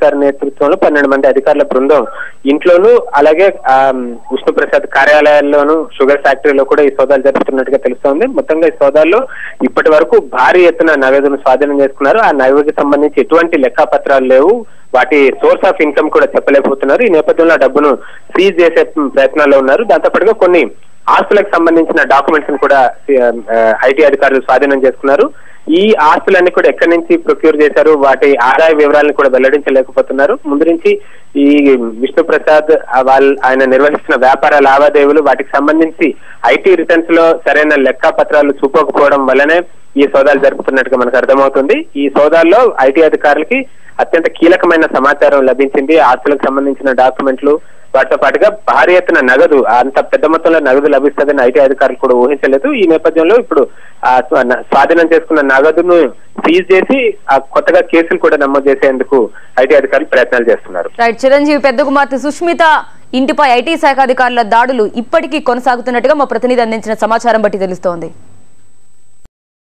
గారి నేతృత్వంలో 12 మంది అధికారుల బృందం ఇంట్లోనూ అలాగే విష్ణుప్రసాద్ కార్యాలయాల్లోనూ షుగర్ ఫ్యాక్టరీలో కూడా ఈ సోదాలు జరుపుతున్నట్టుగా తెలుస్తోంది. మొత్తంగా ఈ సోదాల్లో ఇప్పటి వరకు భారీ ఎత్తున నగదును స్వాధీనం చేసుకున్నారు. ఆ నగదుకి సంబంధించి ఎటువంటి లెక్కాపత్రాలు లేవు, వాటి సోర్స్ ఆఫ్ ఇన్కమ్ కూడా చెప్పలేకపోతున్నారు. ఈ నేపథ్యంలో ఆ డబ్బును సీజ్ చేసే ప్రయత్నాల్లో ఉన్నారు. దాంతోపాటుగా కొన్ని ఆస్తులకు సంబంధించిన డాక్యుమెంట్స్ కూడా ఐటీ అధికారులు స్వాధీనం చేసుకున్నారు. ఈ ఆస్తులన్నీ కూడా ఎక్కడి నుంచి ప్రొక్యూర్ చేశారు, వాటి ఆదాయ వివరాలను కూడా వెల్లడించలేకపోతున్నారు. ముందు నుంచి ఈ విష్ణుప్రసాద్ ఆయన నిర్వహిస్తున్న వ్యాపార లావాదేవీలు వాటికి సంబంధించి ఐటీ రిటర్న్స్ లో సరైన లెక్క పత్రాలు చూపకపోవడం వల్లనే ఈ సోదాలు జరుపుతున్నట్టుగా మనకు అర్థమవుతుంది. ఈ సోదాల్లో ఐటీ అధికారులకి అత్యంత కీలకమైన సమాచారం లభించింది. ఆస్తులకు సంబంధించిన డాక్యుమెంట్లు, వాటితో పాటుగా భారీ ఎత్తున నగదు, అంత పెద్ద మొత్తంలో నగదు లభిస్తుందని ఐటీ అధికారులు కూడా ఊహించలేదు. ఈ నేపథ్యంలో ఇప్పుడు స్వాధీనం చేసుకున్న నగదును సీజ్ చేసి కొత్తగా కేసులు కూడా నమోదు చేసేందుకు ఐటీ అధికారులు ప్రయత్నాలు చేస్తున్నారు. చిరంజీవి పెద్ద కుమార్తె సుష్మిత ఇంటిపై ఐటీ శాఖ అధికారుల దాడులు ఇప్పటికీ కొనసాగుతున్నట్టుగా మా ప్రతినిధి అందించిన సమాచారం బట్టి తెలుస్తోంది.